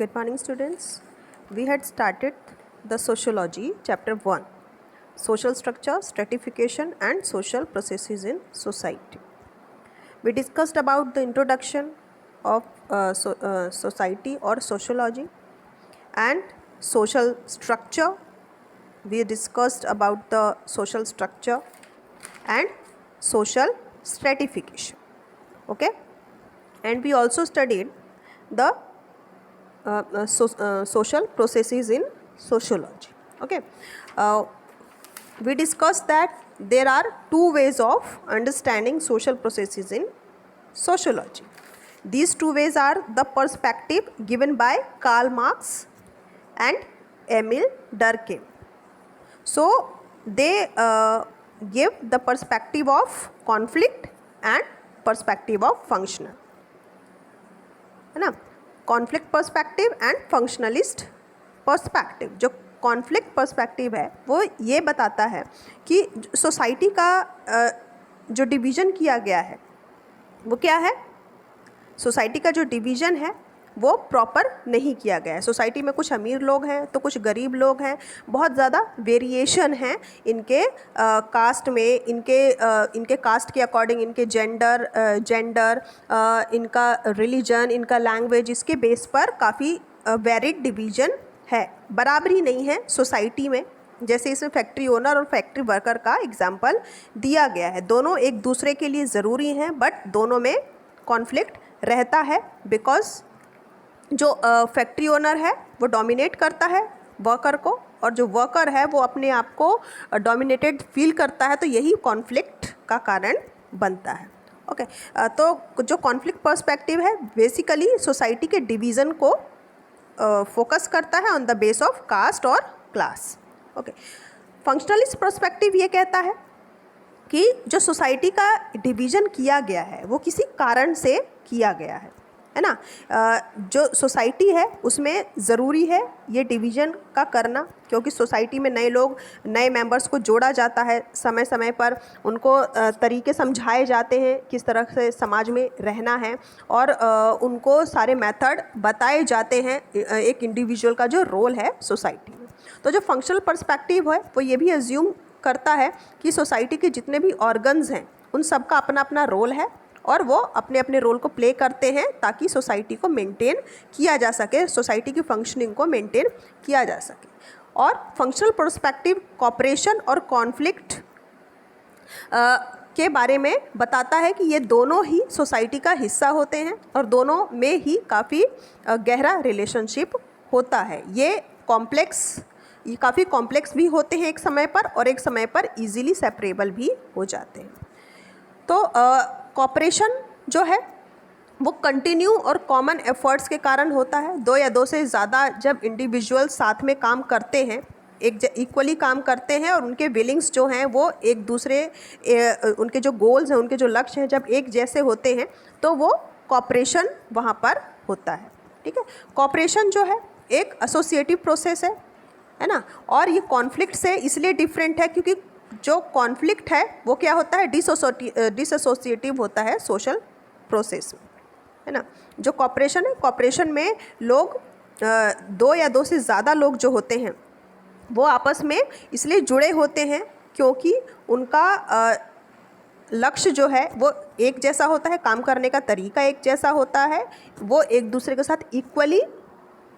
Good morning, students. We had started the sociology, chapter 1, social structure, stratification, and social processes in society. We discussed about the introduction of society or sociology and social structure. We discussed about the social structure and social stratification. Okay, and we also studied the social processes in sociology. Okay, we discussed that there are two ways of understanding social processes in sociology. These two ways are the perspective given by Karl Marx and Emil Durkheim. So they give the perspective of conflict and perspective of functional, है ना. Conflict perspective and functionalist perspective. जो conflict perspective है वो ये बताता है कि society का जो डिवीज़न किया गया है वो क्या है. सोसाइटी का जो डिवीज़न है वो प्रॉपर नहीं किया गया है. सोसाइटी में कुछ अमीर लोग हैं तो कुछ गरीब लोग हैं. बहुत ज़्यादा वेरिएशन है इनके कास्ट में, इनके कास्ट के अकॉर्डिंग, इनके जेंडर, इनका रिलीजन, इनका लैंग्वेज, इसके बेस पर काफ़ी वेरिड डिवीज़न है. बराबरी नहीं है सोसाइटी में. जैसे इसमें फैक्ट्री ओनर और फैक्ट्री वर्कर का एग्जाम्पल दिया गया है. दोनों एक दूसरे के लिए ज़रूरी हैं बट दोनों में कॉन्फ्लिक्ट रहता है बिकॉज जो फैक्ट्री ओनर है वो डोमिनेट करता है वर्कर को और जो वर्कर है वो अपने आप को डोमिनेटेड फील करता है. तो यही कॉन्फ्लिक्ट का कारण बनता है. ओके, तो जो कॉन्फ्लिक्ट पर्सपेक्टिव है बेसिकली सोसाइटी के डिवीज़न को फोकस करता है on the base of caste और क्लास. ओके, फंक्शनलिस्ट पर्सपेक्टिव ये कहता है कि जो सोसाइटी का डिवीज़न किया गया है वो किसी कारण से किया गया है ना. जो सोसाइटी है उसमें ज़रूरी है ये डिवीज़न का करना क्योंकि सोसाइटी में नए मेंबर्स को जोड़ा जाता है. समय समय पर उनको तरीके समझाए जाते हैं किस तरह से समाज में रहना है और उनको सारे मेथड बताए जाते हैं एक इंडिविजुअल का जो रोल है सोसाइटी में. तो जो फंक्शनल पर्सपेक्टिव है वो ये भी एज्यूम करता है कि सोसाइटी के जितने भी ऑर्गन्स हैं उन सब का अपना अपना रोल है और वो अपने अपने रोल को प्ले करते हैं ताकि सोसाइटी को मेंटेन किया जा सके, सोसाइटी की फंक्शनिंग को मेंटेन किया जा सके. और फंक्शनल पर्सपेक्टिव कॉपरेशन और कॉन्फ्लिक्ट के बारे में बताता है कि ये दोनों ही सोसाइटी का हिस्सा होते हैं और दोनों में ही काफ़ी गहरा रिलेशनशिप होता है. ये काफ़ी कॉम्प्लेक्स भी होते हैं एक समय पर और एक समय पर ईजीली सेपरेबल भी हो जाते हैं. तो कॉपरेशन जो है वो कंटिन्यू और कॉमन एफर्ट्स के कारण होता है. दो या दो से ज़्यादा जब इंडिविजुअल साथ में काम करते हैं, इक्वली काम करते हैं और उनके विलिंग्स जो हैं वो एक दूसरे उनके जो गोल्स हैं, उनके जो लक्ष्य हैं जब एक जैसे होते हैं तो वो कॉपरेशन वहाँ पर होता है. ठीक है, कॉपरेशन जो है एक एसोसिएटिव प्रोसेस है ना. और ये कॉन्फ्लिक्ट से इसलिए डिफरेंट है क्योंकि जो कॉन्फ्लिक्ट है वो क्या होता है, डिसएसोसिएटिव होता है सोशल प्रोसेस में, है ना. जो कॉपरेशन है, कॉपरेशन में लोग दो या दो से ज़्यादा लोग जो होते हैं वो आपस में इसलिए जुड़े होते हैं क्योंकि उनका लक्ष्य जो है वो एक जैसा होता है, काम करने का तरीका एक जैसा होता है, वो एक दूसरे के साथ इक्वली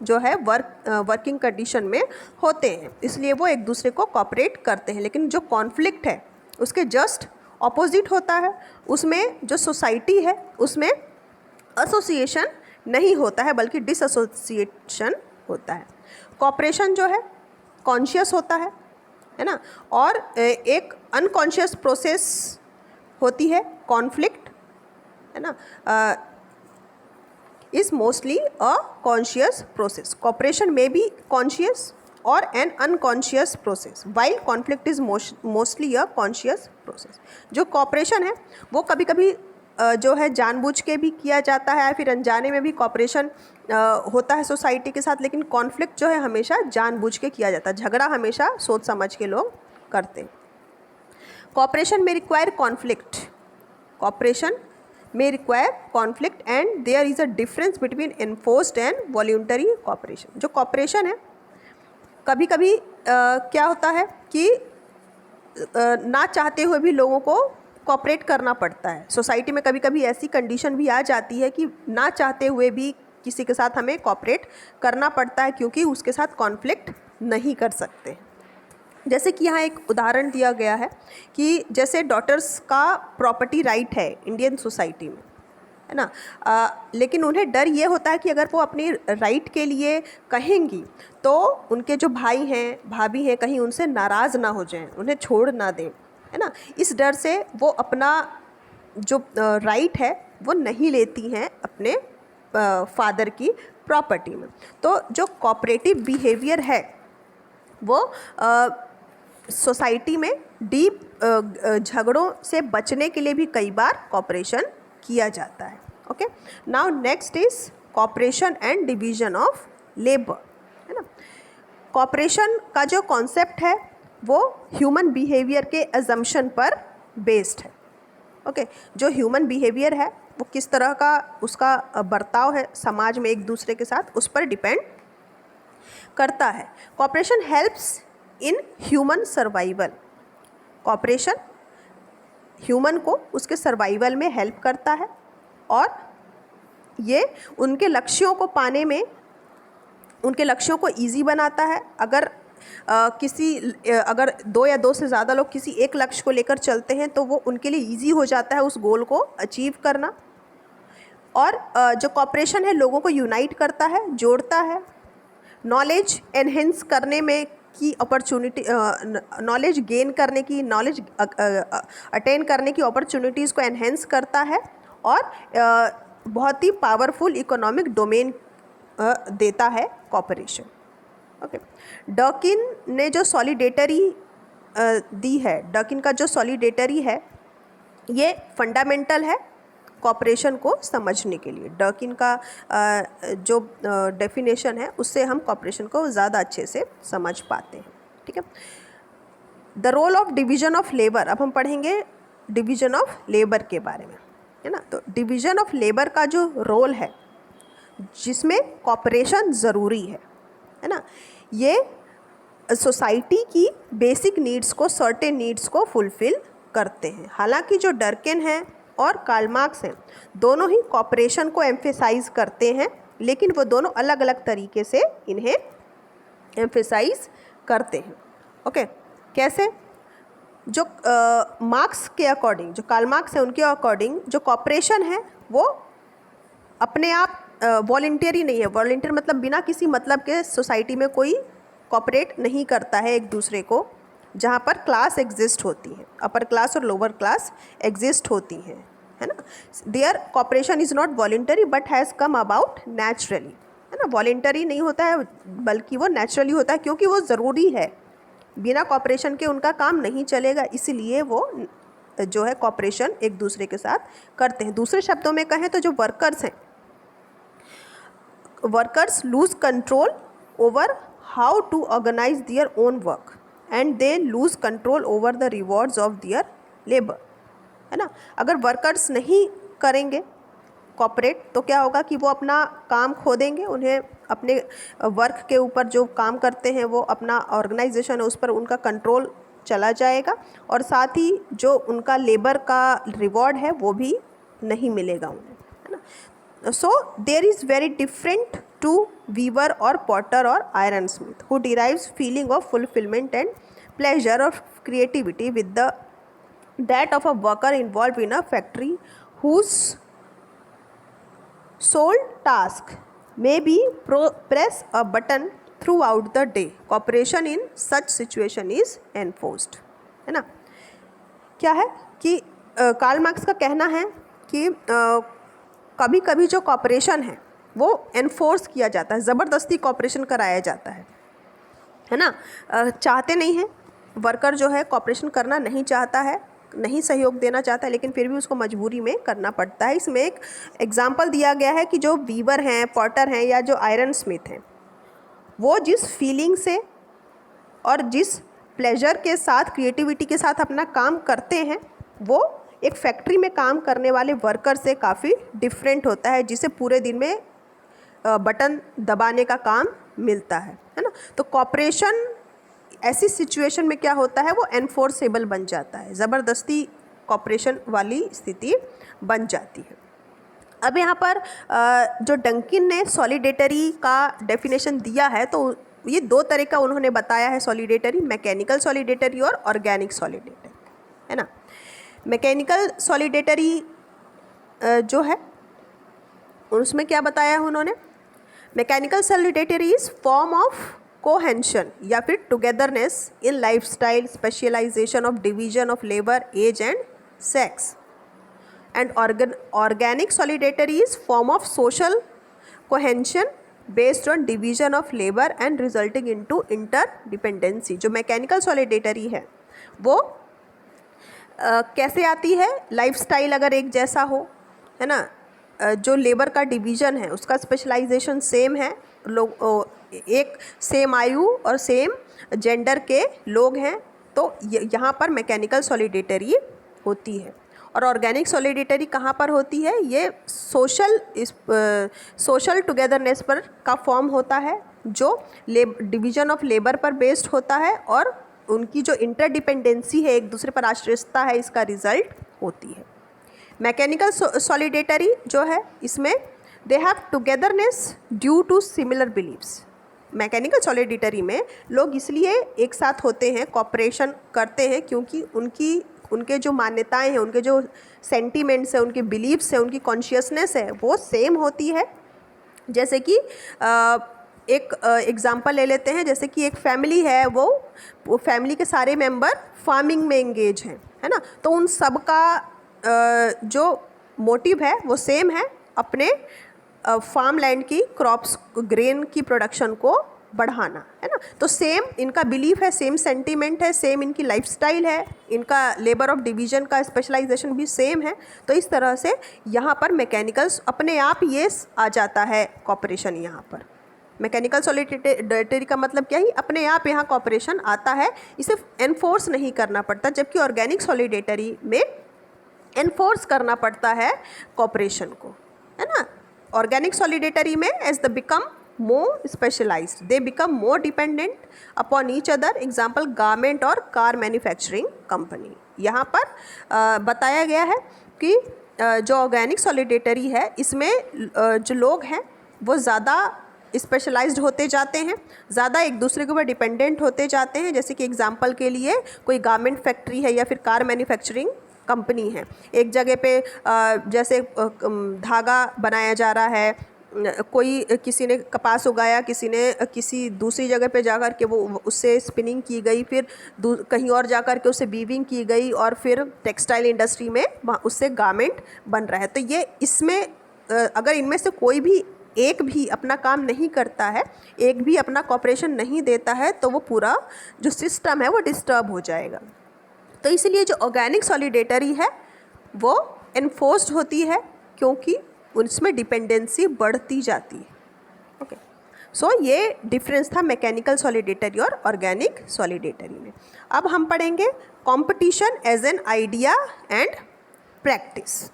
जो है वर्किंग कंडीशन में होते हैं, इसलिए वो एक दूसरे को कोऑपरेट करते हैं. लेकिन जो कॉन्फ्लिक्ट है उसके जस्ट ऑपोजिट होता है. उसमें जो सोसाइटी है उसमें एसोसिएशन नहीं होता है बल्कि डिसएसोसिएशन होता है. कॉपरेशन जो है कॉन्शियस होता है ना. और एक अनकॉन्शियस प्रोसेस होती है कॉन्फ्लिक्ट, है ना. is mostly a conscious process. Cooperation may be conscious or an unconscious process, while conflict is mostly a conscious process. जो cooperation है वो कभी कभी जो है जानबूझ के भी किया जाता है, फिर अनजाने में भी cooperation होता है सोसाइटी के साथ, लेकिन conflict जो है हमेशा जानबूझ के किया जाता है. झगड़ा हमेशा सोच समझ के लोग करते हैं. Cooperation may require conflict. Cooperation may require conflict and there is a difference between enforced and voluntary cooperation. जो cooperation है कभी कभी क्या होता है कि ना चाहते हुए भी लोगों को कॉपरेट करना पड़ता है. सोसाइटी में कभी कभी ऐसी कंडीशन भी आ जाती है कि ना चाहते हुए भी किसी के साथ हमें कॉपरेट करना पड़ता है क्योंकि उसके साथ कॉन्फ्लिक्ट नहीं कर सकते. जैसे कि यहाँ एक उदाहरण दिया गया है कि जैसे डॉटर्स का प्रॉपर्टी राइट है इंडियन सोसाइटी में, है ना, लेकिन उन्हें डर ये होता है कि अगर वो अपनी राइट के लिए कहेंगी तो उनके जो भाई हैं भाभी हैं कहीं उनसे नाराज़ ना हो जाएं, उन्हें छोड़ ना दें, है ना. इस डर से वो अपना जो राइट है वो नहीं लेती हैं अपने फादर की प्रॉपर्टी में. तो जो कोऑपरेटिव बिहेवियर है वो सोसाइटी में डीप झगड़ों से बचने के लिए भी कई बार कॉपरेशन किया जाता है. Okay, now next is cooperation and division of labour, है ना. कॉपरेशन का जो कॉन्सेप्ट है वो ह्यूमन बिहेवियर के अजम्पशन पर बेस्ड है. ओके, जो ह्यूमन बिहेवियर है वो किस तरह का उसका बर्ताव है समाज में एक दूसरे के साथ, उस पर डिपेंड करता है. Cooperation helps in human survival. Cooperation human को उसके सर्वाइवल में हेल्प करता है और ये उनके लक्ष्यों को पाने में उनके लक्ष्यों को इजी बनाता है. अगर अगर 2 या 2 से ज़्यादा लोग किसी एक लक्ष्य को लेकर चलते हैं तो वो उनके लिए इजी हो जाता है उस गोल को अचीव करना. और जो कॉपरेशन है लोगों को यूनाइट करता है, जोड़ता है. नॉलेज एनहेंस करने में की अपॉर्चुनिटी, नॉलेज गेन करने की, नॉलेज अटेन करने की अपॉर्चुनिटीज़ को एनहेंस करता है और बहुत ही पावरफुल इकोनॉमिक डोमेन देता है कॉपरेशन. ओके, डर्किन ने जो सॉलिडेटरी दी है, डर्किन का जो सॉलिडेटरी है ये फंडामेंटल है कॉपरेशन को समझने के लिए. डर्किन का जो डेफिनेशन है उससे हम कॉपरेशन को ज़्यादा अच्छे से समझ पाते हैं. ठीक है. The role of division of labour. अब हम पढ़ेंगे डिवीजन ऑफ लेबर के बारे में, है ना. तो डिवीजन ऑफ लेबर का जो रोल है जिसमें कॉपरेशन ज़रूरी है ना, ये सोसाइटी की बेसिक नीड्स को, सर्टेन नीड्स को फुलफ़िल करते हैं. हालांकि जो डर्किन है और कार्ल मार्क्स हैं दोनों ही कॉपरेशन को एम्फेसाइज करते हैं, लेकिन वो दोनों अलग अलग तरीके से इन्हें एम्फेसाइज करते हैं. ओके, कैसे? जो मार्क्स के अकॉर्डिंग, जो कार्ल मार्क्स है उनके अकॉर्डिंग जो कॉपरेशन है वो अपने आप वॉलंटियरी नहीं है. वॉलंटियर मतलब बिना किसी मतलब के सोसाइटी में कोई कॉपरेट नहीं करता है एक दूसरे को. जहाँ पर क्लास एग्जिस्ट होती है, अपर क्लास और लोअर क्लास एग्जिस्ट होती हैं, है ना. There cooperation is not voluntary but has come about naturally, है ना. वॉलंटरी नहीं होता है बल्कि वो नेचुरली होता है क्योंकि वो ज़रूरी है. बिना कॉपरेशन के उनका काम नहीं चलेगा, इसीलिए वो जो है कॉपरेशन एक दूसरे के साथ करते हैं. दूसरे शब्दों में कहें तो जो वर्कर्स हैं, workers lose control over how to organise their own work and they lose control over the rewards of their labour, है ना. अगर वर्कर्स नहीं करेंगे कॉपरेट तो क्या होगा कि वो अपना काम खो देंगे. उन्हें अपने वर्क के ऊपर जो काम करते हैं वो अपना ऑर्गेनाइजेशन है उस पर उनका कंट्रोल चला जाएगा और साथ ही जो उनका लेबर का रिवॉर्ड है वो भी नहीं मिलेगा उन्हें, है ना. So there is very different to weaver और पॉटर और iron smith who derives feeling of fulfillment and pleasure of creativity with that of a worker involved in a factory whose sole task may be press a button throughout the day. Cooperation in such situation is enforced, है ना. क्या है कि Karl Marx का कहना है कि कभी कभी जो कॉपरेशन है वो एनफोर्स किया जाता है, ज़बरदस्ती कॉपरेशन कराया जाता है ना. चाहते नहीं हैं वर्कर, जो है कॉपरेशन करना नहीं चाहता है, नहीं सहयोग देना चाहता है, लेकिन फिर भी उसको मजबूरी में करना पड़ता है. इसमें एक एग्जाम्पल दिया गया है कि जो वीवर हैं, पॉटर हैं या जो आयरन स्मिथ हैं वो जिस फीलिंग से और जिस प्लेजर के साथ, क्रिएटिविटी के साथ अपना काम करते हैं वो एक फैक्ट्री में काम करने वाले वर्कर से काफ़ी डिफरेंट होता है, जिसे पूरे दिन में बटन दबाने का काम मिलता है ना। तो कॉपरेशन ऐसी सिचुएशन में क्या होता है, वो एनफोर्सेबल बन जाता है, ज़बरदस्ती कॉपरेशन वाली स्थिति बन जाती है। अब यहाँ पर जो डंकिन ने सॉलिडेटरी का डेफिनेशन दिया है, तो ये दो तरह का उन्होंने बताया है सॉलिडेटरी, मैकेनिकल सॉलिडेटरी और ऑर्गेनिक सॉलिडेटरी, है ना। मैकेनिकल सॉलिडेटरी जो है उसमें क्या बताया है उन्होंने, mechanical solidarity is form of cohesion या फिर togetherness in lifestyle, specialisation of division of labour, age and sex. And organic solidarity is form of social cohesion based on division of labour and resulting into interdependency. जो mechanical solidarity है वो कैसे आती है, lifestyle अगर एक जैसा हो, है ना, जो लेबर का डिवीज़न है उसका स्पेशलाइजेशन सेम है, लोग एक सेम आयु और सेम जेंडर के लोग हैं, तो यहाँ पर मैकेनिकल सॉलिडेटरी होती है। और ऑर्गेनिक सॉलिडेटरी कहाँ पर होती है, ये सोशल टुगेदरनेस पर का फॉर्म होता है, जो डिवीज़न ऑफ लेबर पर बेस्ड होता है और उनकी जो इंटरडिपेंडेंसी है, एक दूसरे पर आश्रितता है, इसका रिजल्ट होती है। मैकेनिकल सॉलिडेटरी जो है इसमें they have togetherness due to similar beliefs. Mechanical solidarity में लोग इसलिए एक साथ होते हैं, कॉपरेशन करते हैं, क्योंकि उनके जो मान्यताएं हैं, उनके जो सेंटीमेंट्स हैं, उनके बिलीव्स हैं, उनकी कॉन्शियसनेस है, वो सेम होती है। जैसे कि एक एग्जांपल ले लेते हैं, जैसे कि एक फैमिली है, वो फैमिली के सारे मेंबर फार्मिंग में एंगेज हैं, है ना, तो उन सब का जो मोटिव है वो सेम है, अपने फार्म लैंड की क्रॉप्स, ग्रेन की प्रोडक्शन को बढ़ाना, है ना। तो सेम इनका बिलीफ है, सेम सेंटीमेंट है, सेम इनकी लाइफस्टाइल है, इनका लेबर ऑफ डिवीजन का स्पेशलाइजेशन भी सेम है। तो इस तरह से यहाँ पर मैकेनिकल्स अपने आप ये आ जाता है कॉपरेशन। यहाँ पर मैकेनिकल सॉलिडेटरी का मतलब क्या है, अपने आप यहाँ कॉपरेशन आता है, इसे एनफोर्स नहीं करना पड़ता, जबकि ऑर्गेनिक सॉलिडेटरी में एनफोर्स करना पड़ता है कॉपरेशन को, है ना। ऑर्गेनिक सॉलिडेटरी में as the become more specialized, they become more dependent upon each other, example garment और car manufacturing company। यहाँ पर बताया गया है कि जो ऑर्गेनिक सॉलिडेटरी है इसमें जो लोग हैं वो ज़्यादा स्पेशलाइज्ड होते जाते हैं, ज़्यादा एक दूसरे के ऊपर डिपेंडेंट होते जाते हैं। जैसे कि एग्जांपल के लिए कोई गारमेंट फैक्ट्री है या फिर कार मैन्युफैक्चरिंग कंपनी है, एक जगह पे जैसे धागा बनाया जा रहा है, कोई किसी ने कपास उगाया, किसी ने किसी दूसरी जगह पे जाकर के वो उससे स्पिनिंग की गई, फिर कहीं और जाकर के उससे वीविंग की गई और फिर टेक्सटाइल इंडस्ट्री में उससे गारमेंट बन रहा है। तो ये इसमें अगर इनमें से कोई भी एक भी अपना काम नहीं करता है, एक भी अपना कॉपरेशन नहीं देता है, तो वो पूरा जो सिस्टम है वो डिस्टर्ब हो जाएगा। तो इसलिए जो ऑर्गेनिक सॉलिडेटरी है वो एनफोर्स्ड होती है, क्योंकि उसमें डिपेंडेंसी बढ़ती जाती है। ओके, सो ये डिफरेंस था मैकेनिकल सॉलिडेटरी और ऑर्गेनिक सॉलिडेटरी में। अब हम पढ़ेंगे competition as an idea and practice.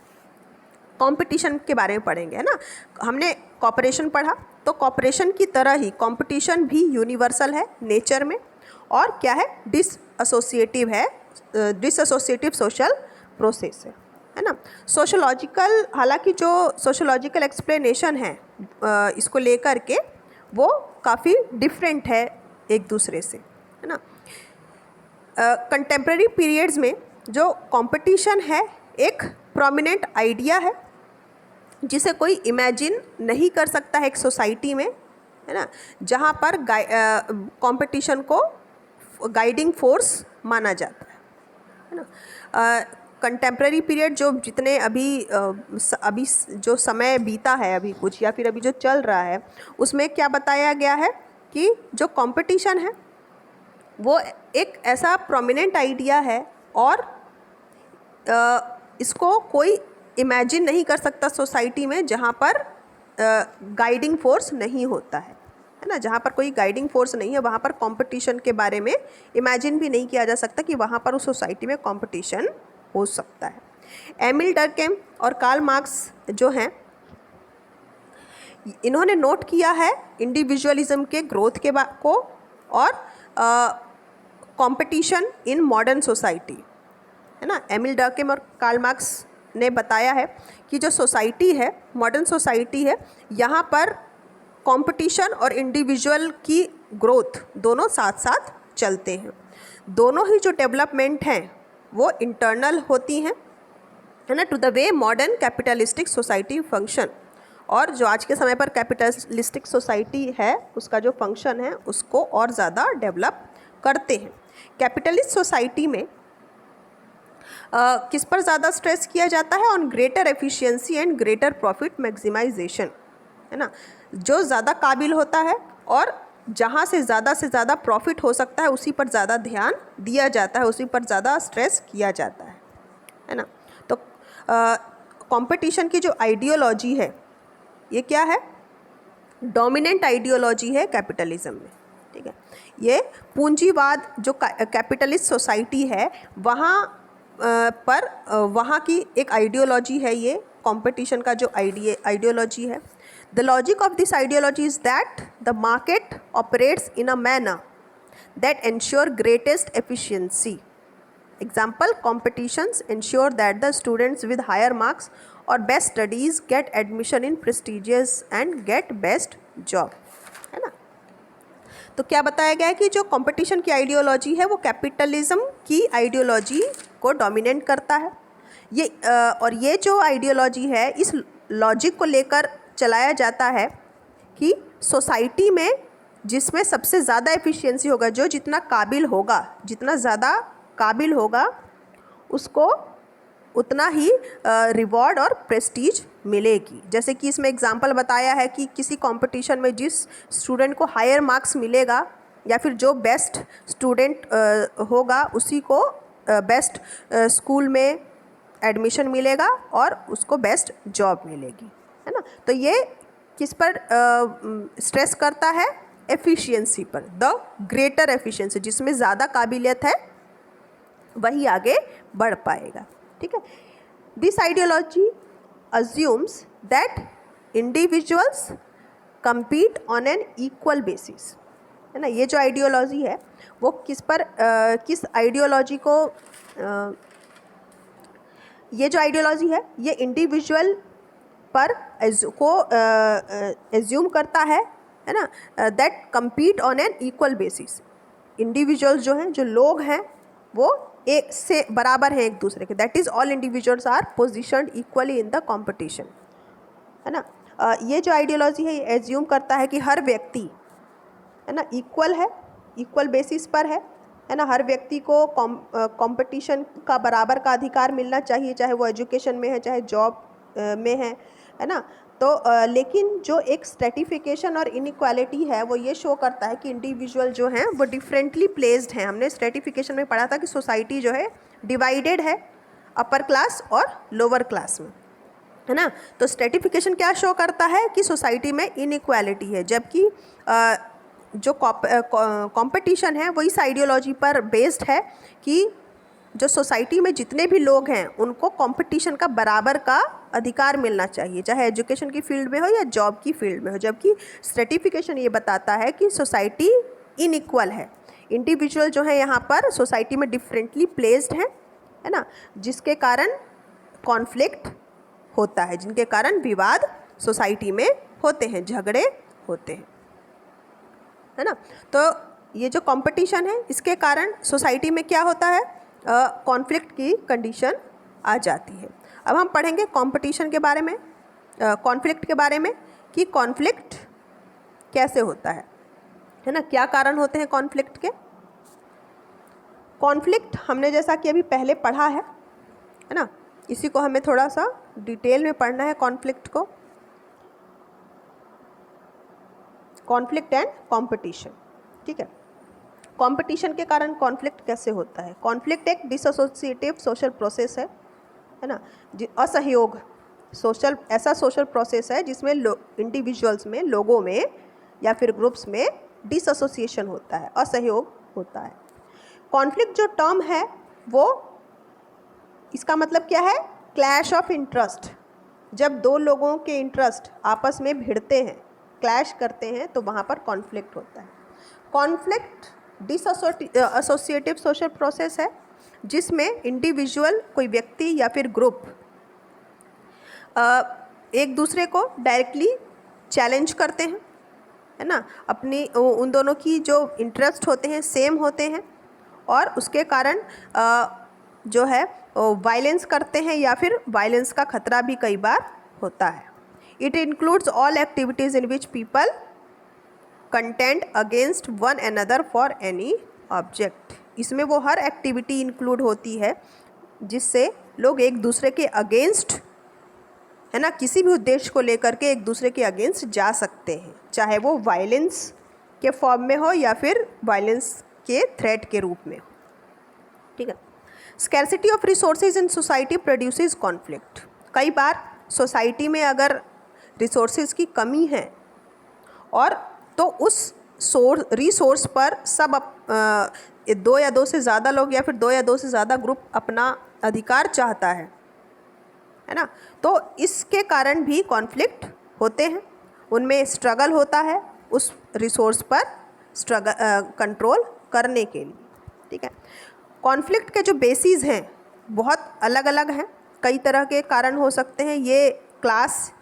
Competition के बारे में पढ़ेंगे, है ना। हमने कॉपरेशन पढ़ा, तो कॉपरेशन की तरह ही कंपटीशन भी यूनिवर्सल है नेचर में, और क्या है, डिसएसोसिएटिव है, डिसएसोसिएटिव सोशल प्रोसेस है ना। सोशोलॉजिकल, हालांकि जो सोशोलॉजिकल एक्सप्लेनेशन है इसको लेकर के वो काफ़ी डिफरेंट है एक दूसरे से, है ना। कंटेम्प्रेरी पीरियड्स में जो कंपटीशन है एक प्रोमिनेंट आइडिया है जिसे कोई इमेजिन नहीं कर सकता है एक सोसाइटी में, है ना, जहाँ पर कंपटीशन को गाइडिंग फोर्स माना जाता है ना। कंटेम्प्रेरी पीरियड जो जितने अभी जो समय बीता है अभी कुछ, या फिर अभी जो चल रहा है, उसमें क्या बताया गया है कि जो कंपटीशन है वो एक ऐसा प्रोमिनेंट आइडिया है और इसको कोई इमेजिन नहीं कर सकता सोसाइटी में जहाँ पर गाइडिंग फोर्स नहीं होता है ना। जहाँ पर कोई गाइडिंग फोर्स नहीं है वहाँ पर कंपटीशन के बारे में इमेजिन भी नहीं किया जा सकता कि वहाँ पर उस सोसाइटी में कंपटीशन हो सकता है। एमिल डर्केम और कार्ल मार्क्स जो हैं, इन्होंने नोट किया है इंडिविजुअलिज्म के ग्रोथ के को और कंपटीशन इन मॉडर्न सोसाइटी, है ना। एमिल डर्केम और कार्ल मार्क्स ने बताया है कि जो सोसाइटी है, मॉडर्न सोसाइटी है, यहाँ पर कंपटीशन और इंडिविजुअल की ग्रोथ दोनों साथ साथ चलते हैं। दोनों ही जो डेवलपमेंट हैं वो इंटरनल होती हैं, है ना, to the way modern capitalistic society function. और जो आज के समय पर कैपिटलिस्टिक सोसाइटी है उसका जो फंक्शन है उसको और ज़्यादा डेवलप करते हैं। कैपिटलिस्ट सोसाइटी में किस पर ज़्यादा स्ट्रेस किया जाता है? On greater efficiency and greater profit maximisation, है ना। जो ज़्यादा काबिल होता है और जहाँ से ज़्यादा प्रॉफिट हो सकता है उसी पर ज़्यादा ध्यान दिया जाता है, उसी पर ज़्यादा स्ट्रेस किया जाता है ना। तो कंपटीशन की जो आइडियोलॉजी है ये क्या है? डोमिनेंट आइडियोलॉजी है कैपिटलिज्म में, ठीक है। ये पूंजीवाद जो कैपिटलिस्ट सोसाइटी है वहाँ पर वहाँ की एक आइडियोलॉजी है, ये कंपटीशन का जो आइडियोलॉजी है। The logic of this ideology is that the market operates in a manner that ensure greatest efficiency. Example, competitions ensure that the students with higher marks or best studies get admission in prestigious and get best job, है ना। तो क्या बताया गया है कि जो competition की आइडियोलॉजी है वो कैपिटलिज्म की आइडियोलॉजी को डोमिनेट करता है। और ये जो आइडियोलॉजी है इस लॉजिक को लेकर चलाया जाता है कि सोसाइटी में जिसमें सबसे ज़्यादा एफिशिएंसी होगा, जो जितना काबिल होगा, जितना ज़्यादा काबिल होगा उसको उतना ही रिवॉर्ड और प्रेस्टीज मिलेगी। जैसे कि इसमें एग्जांपल बताया है कि किसी कंपटीशन में जिस स्टूडेंट को हायर मार्क्स मिलेगा या फिर जो बेस्ट स्टूडेंट होगा उसी को बेस्ट स्कूल में एडमिशन मिलेगा और उसको बेस्ट जॉब मिलेगी, है ना। तो ये किस पर स्ट्रेस करता है? एफिशिएंसी पर, द ग्रेटर एफिशिएंसी, जिसमें ज़्यादा काबिलियत है वही आगे बढ़ पाएगा, ठीक है। This ideology assumes that individuals compete on an equal basis, है ना। ये जो आइडियोलॉजी है वो किस आइडियोलॉजी को ये जो आइडियोलॉजी है ये इंडिविजुअल पर एज्यूम करता है ना, that compete on an equal basis. Individuals जो हैं, जो लोग हैं वो एक से बराबर है एक दूसरे के, that is all individuals are positioned equally in the competition, है ना। ये जो आइडियोलॉजी है ये एज्यूम करता है कि हर व्यक्ति, है ना, इक्वल है, इक्वल बेसिस पर है ना। हर व्यक्ति को कंपटीशन का बराबर का अधिकार मिलना चाहिए, चाहे वो एजुकेशन में है चाहे जॉब में है ना। तो लेकिन जो एक स्ट्रेटिफिकेशन और इनइक्वालिटी है वो ये शो करता है कि इंडिविजुअल जो हैं वो डिफरेंटली प्लेस्ड हैं। हमने स्ट्रेटिफिकेशन में पढ़ा था कि सोसाइटी जो है डिवाइडेड है अपर क्लास और लोअर क्लास में, है ना। तो स्ट्रेटिफिकेशन क्या शो करता है कि सोसाइटी में इनइक्वालिटी है, जबकि जो कंपटीशन है वो इस आइडियोलॉजी पर बेस्ड है कि जो सोसाइटी में जितने भी लोग हैं उनको कंपटीशन का बराबर का अधिकार मिलना चाहिए, चाहे एजुकेशन की फील्ड में हो या जॉब की फील्ड में हो। जबकि स्ट्रेटिफिकेशन ये बताता है कि सोसाइटी इनइक्वल है, इंडिविजुअल जो है यहाँ पर सोसाइटी में डिफरेंटली प्लेस्ड हैं, है ना, जिसके कारण कॉन्फ्लिक्ट होता है, जिनके कारण विवाद सोसाइटी में होते हैं, झगड़े होते हैं, है ना। तो ये जो कंपटीशन है इसके कारण सोसाइटी में क्या होता है? कॉन्फ्लिक्ट की कंडीशन आ जाती है। अब हम पढ़ेंगे कंपटीशन के बारे में, कॉन्फ्लिक्ट के बारे में, कि कॉन्फ्लिक्ट कैसे होता है ना, क्या कारण होते हैं कॉन्फ्लिक्ट के। कॉन्फ्लिक्ट हमने जैसा कि अभी पहले पढ़ा है ना, इसी को हमें थोड़ा सा डिटेल में पढ़ना है कॉन्फ्लिक्ट को। कॉन्फ्लिक्ट एंड कंपटीशन, ठीक है। कंपटीशन के कारण कॉन्फ्लिक्ट कैसे होता है? कॉन्फ्लिक्ट एक डिसोसिएटिव सोशल प्रोसेस है ना, असहयोग ऐसा सोशल प्रोसेस है जिसमें इंडिविजुअल्स में, लोगों में या फिर ग्रुप्स में डिसोसिएशन होता है, असहयोग होता है। कॉन्फ्लिक्ट जो टर्म है वो इसका मतलब क्या है? क्लैश ऑफ इंटरेस्ट, जब दो लोगों के इंटरेस्ट आपस में भिड़ते हैं, क्लैश करते हैं, तो वहाँ पर कॉन्फ्लिक्ट होता है। कॉन्फ्लिक्ट डिसएसोसिएटिव सोशल प्रोसेस है, जिसमें इंडिविजुअल, कोई व्यक्ति या फिर ग्रुप एक दूसरे को डायरेक्टली चैलेंज करते हैं, है ना, अपनी उन दोनों की जो इंटरेस्ट होते हैं सेम होते हैं, और उसके कारण जो है वायलेंस करते हैं, या फिर वायलेंस का खतरा भी कई बार होता है। It includes all activities in which people contained against one another for any object. इसमें वो हर एक्टिविटी इंक्लूड होती है जिससे लोग एक दूसरे के अगेंस्ट, है ना, किसी भी उद्देश्य को लेकर के एक दूसरे के अगेंस्ट जा सकते हैं, चाहे वो वायलेंस के फॉर्म में हो या फिर वायलेंस के थ्रेट के रूप में हो। ठीक है। Scarcity of resources in society produces conflict. कई बार सोसाइटी में अगर रिसोर्सेज की कमी है और तो उस रिसोर्स पर सब दो या दो से ज़्यादा लोग या फिर दो या दो से ज़्यादा ग्रुप अपना अधिकार चाहता है ना, तो इसके कारण भी कॉन्फ्लिक्ट होते हैं, उनमें स्ट्रगल होता है उस रिसोर्स पर कंट्रोल करने के लिए। ठीक है। कॉन्फ्लिक्ट के जो बेसिस हैं बहुत अलग अलग हैं, कई तरह के कारण हो सकते हैं। ये क्लास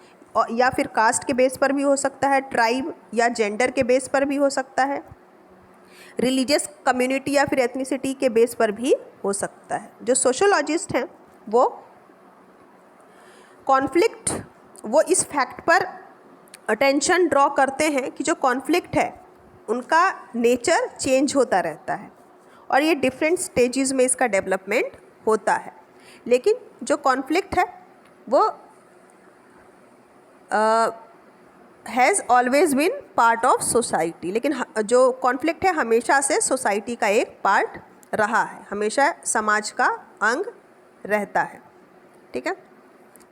या फिर कास्ट के बेस पर भी हो सकता है, ट्राइब या जेंडर के बेस पर भी हो सकता है, रिलीजियस कम्युनिटी या फिर एथनिसिटी के बेस पर भी हो सकता है। जो सोशोलॉजिस्ट हैं वो कॉन्फ्लिक्ट, वो इस फैक्ट पर अटेंशन ड्रॉ करते हैं कि जो कॉन्फ्लिक्ट है उनका नेचर चेंज होता रहता है और ये डिफरेंट स्टेजेस में इसका डेवलपमेंट होता है। लेकिन जो कॉन्फ्लिक्ट है वो has always been part of society. लेकिन जो कॉन्फ्लिक्ट है हमेशा से सोसाइटी का एक पार्ट रहा है, हमेशा समाज का अंग रहता है। ठीक है।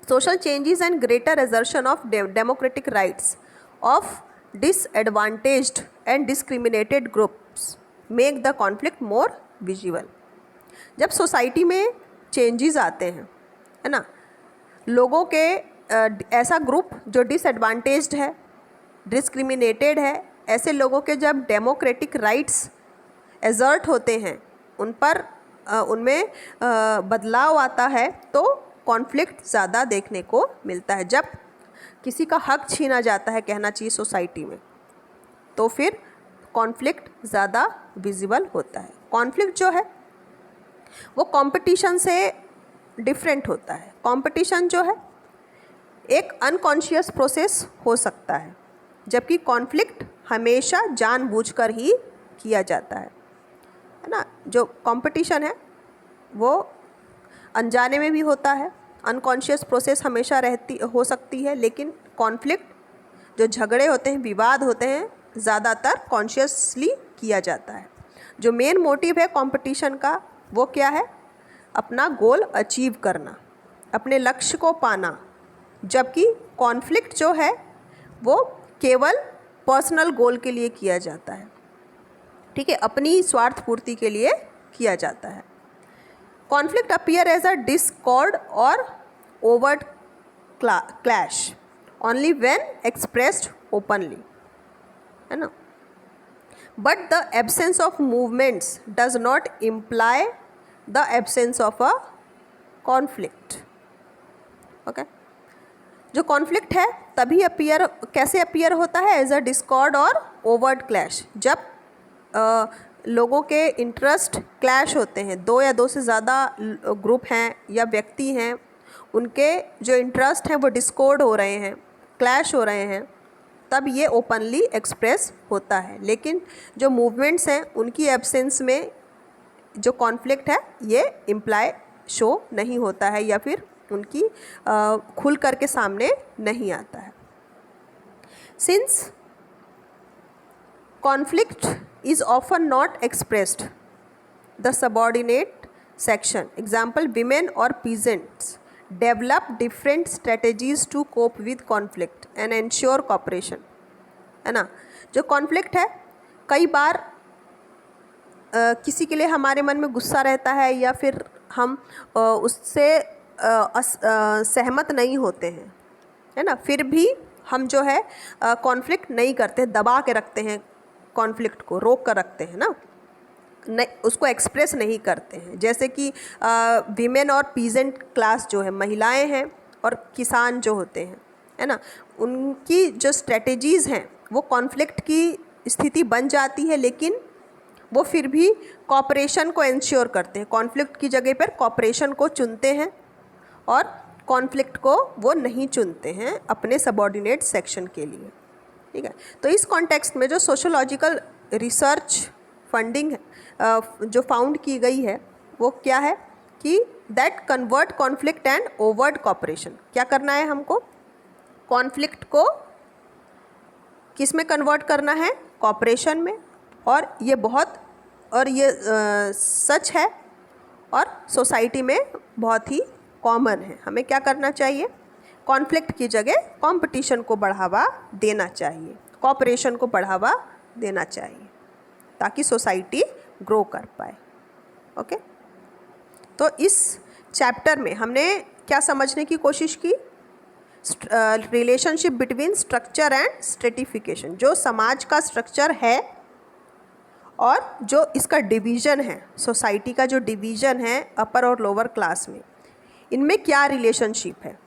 Social changes and greater assertion of democratic rights of disadvantaged and discriminated groups make the conflict more visible. जब सोसाइटी में चेंजेस आते हैं, है ना, लोगों के ऐसा ग्रुप जो डिसएडवांटेज्ड है, डिस्क्रिमिनेटेड है, ऐसे लोगों के जब डेमोक्रेटिक राइट्स एजर्ट होते हैं, उन पर उनमें बदलाव आता है, तो कॉन्फ्लिक्ट ज़्यादा देखने को मिलता है। जब किसी का हक छीना जाता है, कहना चाहिए सोसाइटी में, तो फिर कॉन्फ्लिक्ट ज़्यादा विजिबल होता है। कॉन्फ्लिक्ट जो है वो कंपटीशन से डिफरेंट होता है। कंपटीशन जो है एक अनकॉन्शियस प्रोसेस हो सकता है, जबकि कॉन्फ्लिक्ट हमेशा जानबूझकर ही किया जाता है ना। जो कंपटीशन है वो अनजाने में भी होता है, अनकॉन्शियस प्रोसेस हमेशा हो सकती है। लेकिन कॉन्फ्लिक्ट, जो झगड़े होते हैं, विवाद होते हैं, ज़्यादातर कॉन्शियसली किया जाता है। जो मेन मोटिव है कंपटीशन का वो क्या है? अपना गोल अचीव करना, अपने लक्ष्य को पाना। जबकि कॉन्फ्लिक्ट जो है वो केवल पर्सनल गोल के लिए किया जाता है। ठीक है, अपनी स्वार्थ पूर्ति के लिए किया जाता है। Conflict appear as a discord और overt clash only when expressed openly, है ना। But the absence of movements does not imply the absence of a conflict. Okay, जो कॉन्फ्लिक्ट है तभी कैसे अपीयर होता है? एज अ डिस्कॉर्ड और ओवर्ट क्लैश। जब लोगों के इंटरेस्ट क्लैश होते हैं, दो या दो से ज़्यादा ग्रुप हैं या व्यक्ति हैं, उनके जो इंटरेस्ट हैं वो डिस्कॉर्ड हो रहे हैं, क्लैश हो रहे हैं, तब ये ओपनली एक्सप्रेस होता है। लेकिन जो मूवमेंट्स हैं उनकी एब्सेंस में जो कॉन्फ्लिक्ट है ये इम्प्लाई शो नहीं होता है या फिर उनकी खुल करके सामने नहीं आता है। Since conflict is often not expressed, the subordinate section, example women or peasants, develop different strategies to cope with conflict and ensure cooperation, है ना। जो कॉन्फ्लिक्ट है कई बार किसी के लिए हमारे मन में गुस्सा रहता है या फिर हम उससे सहमत नहीं होते हैं, है ना, फिर भी हम जो है कॉन्फ्लिक्ट नहीं करते, दबा के रखते हैं, कॉन्फ्लिक्ट को रोक कर रखते हैं ना, नहीं उसको एक्सप्रेस नहीं करते हैं। जैसे कि वीमेन और पीजेंट क्लास जो है, महिलाएं हैं और किसान जो होते हैं, है ना, उनकी जो स्ट्रेटजीज़ हैं वो कॉन्फ्लिक्ट की स्थिति बन जाती है, लेकिन वो फिर भी कॉपरेशन को इंश्योर करते हैं, कॉन्फ्लिक्ट की जगह पर कॉपरेशन को चुनते हैं और कॉन्फ्लिक्ट को वो नहीं चुनते हैं अपने सबऑर्डिनेट सेक्शन के लिए। ठीक है, तो इस कॉन्टेक्स्ट में जो सोशोलॉजिकल रिसर्च फंडिंग है जो फाउंड की गई है वो क्या है कि that convert conflict and overt cooperation. क्या करना है हमको, कॉन्फ्लिक्ट को किस में कन्वर्ट करना है, कॉपरेशन में। और ये सच है और सोसाइटी में बहुत ही कॉमन है। हमें क्या करना चाहिए, कॉन्फ्लिक्ट की जगह कंपटीशन को बढ़ावा देना चाहिए, कॉपरेशन को बढ़ावा देना चाहिए, ताकि सोसाइटी ग्रो कर पाए। ओके, तो इस चैप्टर में हमने क्या समझने की कोशिश की, relationship between structure and stratification. जो समाज का स्ट्रक्चर है और जो इसका डिवीज़न है, सोसाइटी का जो डिवीज़न है अपर और लोअर क्लास में, इनमें क्या रिलेशनशिप है।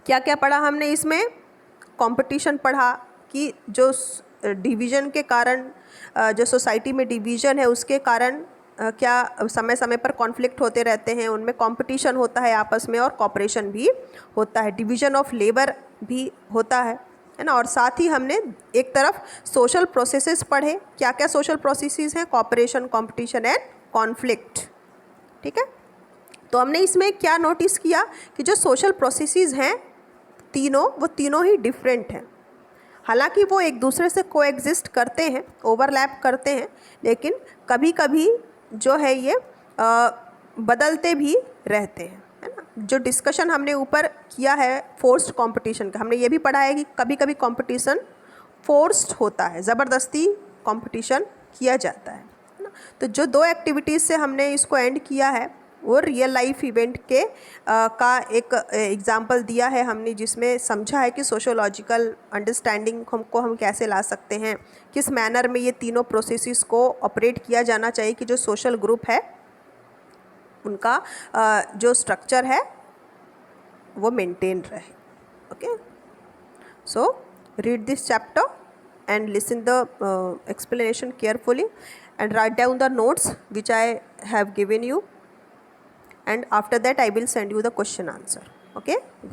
क्या क्या पढ़ा हमने इसमें, कंपटीशन पढ़ा कि जो डिवीज़न के कारण, जो सोसाइटी में डिवीज़न है उसके कारण क्या समय समय पर कॉन्फ्लिक्ट होते रहते हैं, उनमें कंपटीशन होता है आपस में और कॉपरेशन भी होता है, डिवीज़न ऑफ लेबर भी होता है ना। और साथ ही हमने एक तरफ सोशल प्रोसेसेस पढ़े, क्या क्या सोशल प्रोसेसेस हैं, कॉपरेशन, कंपटीशन एंड कॉन्फ्लिक्ट। ठीक है, तो हमने इसमें क्या नोटिस किया कि जो सोशल प्रोसेसेस हैं तीनों, वो तीनों ही डिफरेंट हैं। हालांकि वो एक दूसरे से कोएग्जिस्ट करते हैं, ओवरलैप करते हैं, लेकिन कभी कभी जो है ये बदलते भी रहते हैं, है ना। जो डिस्कशन हमने ऊपर किया है फोर्स्ड कंपटीशन का, हमने ये भी पढ़ा है कि कभी कभी कंपटीशन फोर्स्ड होता है, ज़बरदस्ती कंपटीशन किया जाता है ना। तो जो दो एक्टिविटीज़ से हमने इसको एंड किया है वो रियल लाइफ इवेंट के का एक एग्जाम्पल दिया है हमने, जिसमें समझा है कि सोशोलॉजिकल अंडरस्टैंडिंग हमको हम कैसे ला सकते हैं, किस मैनर में ये तीनों प्रोसेसेस को ऑपरेट किया जाना चाहिए कि जो सोशल ग्रुप है उनका जो स्ट्रक्चर है वो मेंटेन रहे। Okay, so read this chapter and listen the explanation carefully and write down the notes which I have given you, and after that I will send you the question answer. Okay, good.